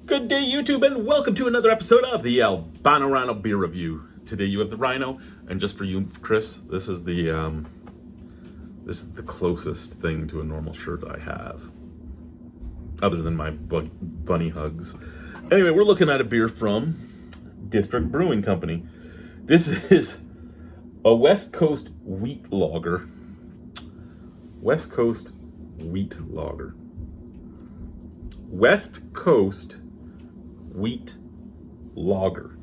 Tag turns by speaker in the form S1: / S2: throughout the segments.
S1: Good day, YouTube, and welcome to another episode of the Albino Rhino Beer Review. Today you have the Rhino, and just for you, Chris, this is the closest thing to a normal shirt I have, other than my bunny hugs. Anyway, we're looking at a beer from District Brewing Company. This is a West Coast wheat lager. West Coast wheat lager. West Coast wheat lager.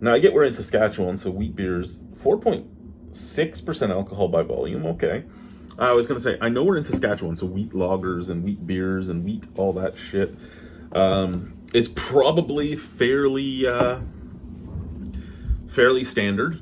S1: Now, I get we're in Saskatchewan, so wheat beers, 4.6% alcohol by volume. Okay. I was going to say, I know we're in Saskatchewan, so wheat lagers and wheat beers and wheat, all that shit, is probably fairly standard.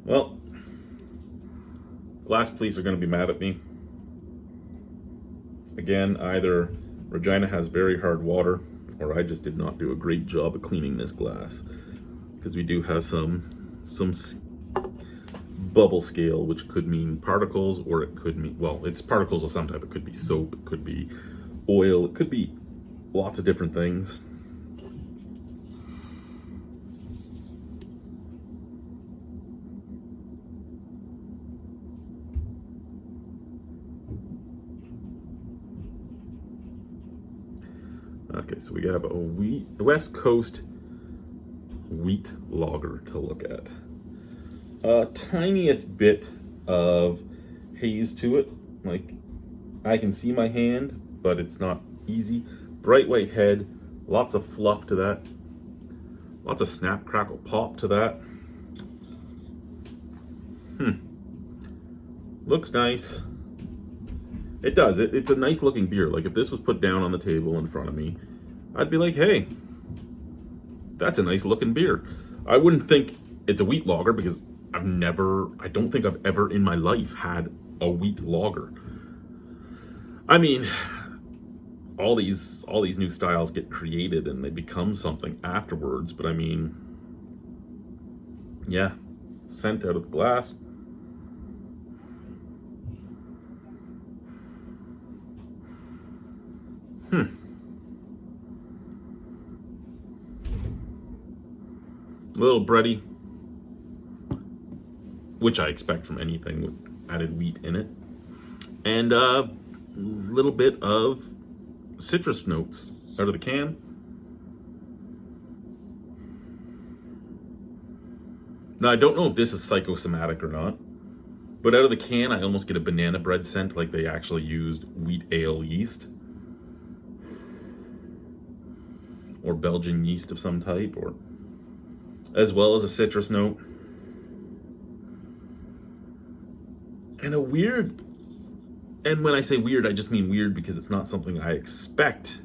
S1: Well, glass police are going to be mad at me. Again, either Regina has very hard water, or I just did not do a great job of cleaning this glass. Because we do have some bubble scale, which could mean particles, or it could mean, well, it's particles of some type. It could be soap, it could be oil, it could be lots of different things. Okay, so we have a West Coast wheat lager to look at. Tiniest bit of haze to it. Like, I can see my hand, but it's not easy. Bright white head, lots of fluff to that. Lots of snap, crackle, pop to that. Looks nice. It does. It's a nice looking beer. Like, if this was put down on the table in front of me, I'd be like, hey, that's a nice looking beer. I wouldn't think it's a wheat lager because I don't think I've ever in my life had a wheat lager. I mean, all these new styles get created and they become something afterwards, but I mean, yeah, scent out of the glass. A little bready, which I expect from anything with added wheat in it, and a little bit of citrus notes out of the can. Now, I don't know if this is psychosomatic or not, but out of the can, I almost get a banana bread scent, like they actually used wheat ale yeast. Or Belgian yeast of some type, or as well as a citrus note. And a weird, and when I say weird, I just mean weird because it's not something I expect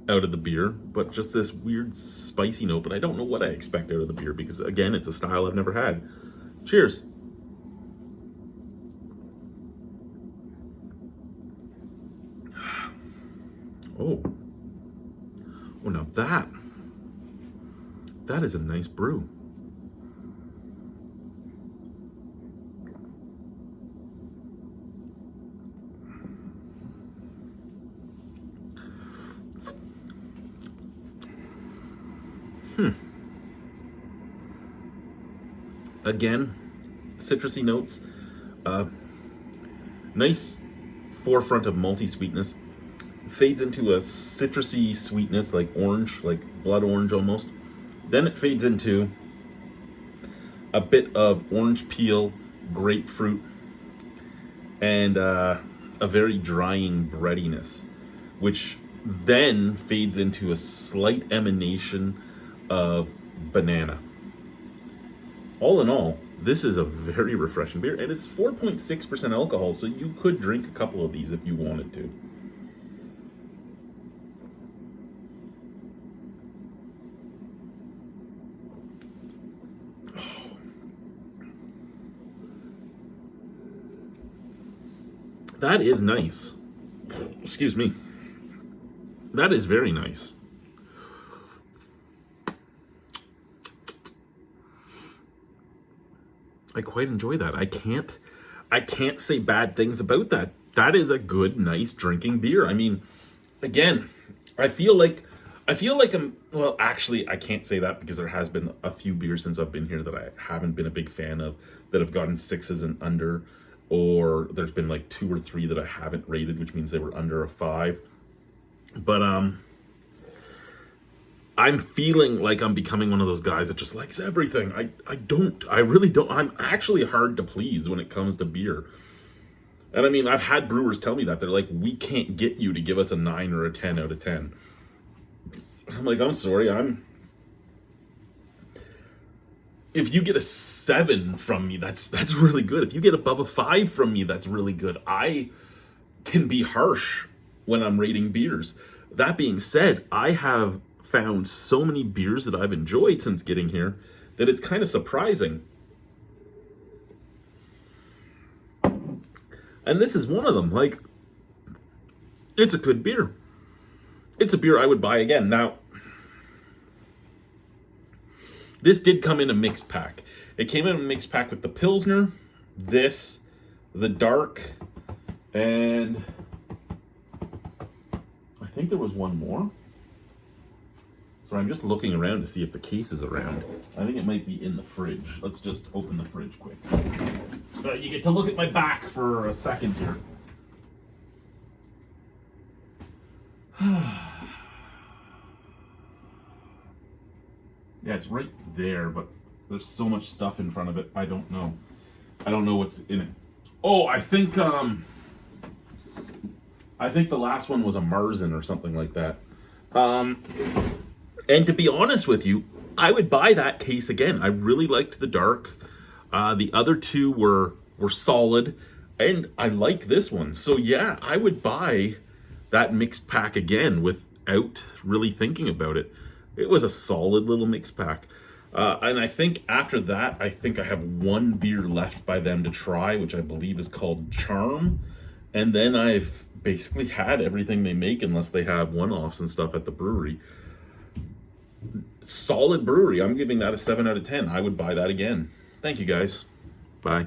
S1: out of the beer, but just this weird spicy note, but I don't know what I expect out of the beer because, again, it's a style I've never had. Cheers. Oh, now that is a nice brew. Again, citrusy notes. Nice forefront of malty sweetness. Fades into a citrusy sweetness, like orange, like blood orange almost. Then it fades into a bit of orange peel, grapefruit, and a very drying breadiness, which then fades into a slight emanation of banana. All in all, This is a very refreshing beer, and it's 4.6% alcohol, so you could drink a couple of these if you wanted to. That is nice. Excuse me. That is very nice. I quite enjoy that. I can't say bad things about that. That is a good, nice drinking beer. I mean, again, I feel like well, actually, I can't say that because there has been a few beers since I've been here that I haven't been a big fan of, that have gotten 6s and under, or there's been like 2 or 3 that I haven't rated, which means they were under a 5. But I'm feeling like I'm becoming one of those guys that just likes everything. I really don't. I'm actually hard to please when it comes to beer. And I mean, I've had brewers tell me that. They're like, we can't get you to give us a 9 or a 10 out of 10. I'm like, I'm sorry, if you get a 7 from me, that's really good. If you get above a 5 from me, that's really good. I can be harsh when I'm rating beers. That being said, I have found so many beers that I've enjoyed since getting here that it's kind of surprising. And this is one of them. Like, it's a good beer. It's a beer I would buy again. Now, this did come in a mixed pack. It came in a mixed pack with the Pilsner, this, the Dark, and I think there was one more. So I'm just looking around to see if the case is around. I think it might be in the fridge. Let's just open the fridge quick. You get to look at my back for a second here. Yeah, it's right there, but there's so much stuff in front of it. I don't know. I don't know what's in it. Oh, I think the last one was a Marzen or something like that. And to be honest with you, I would buy that case again. I really liked the Dark. The other 2 were solid, and I like this one. So yeah, I would buy that mixed pack again without really thinking about it. It was a solid little mixed pack. And I think after that, I think I have one beer left by them to try, which I believe is called Charm. And then I've basically had everything they make, unless they have one-offs and stuff at the brewery. Solid brewery. I'm giving that a 7 out of 10. I would buy that again. Thank you, guys. Bye.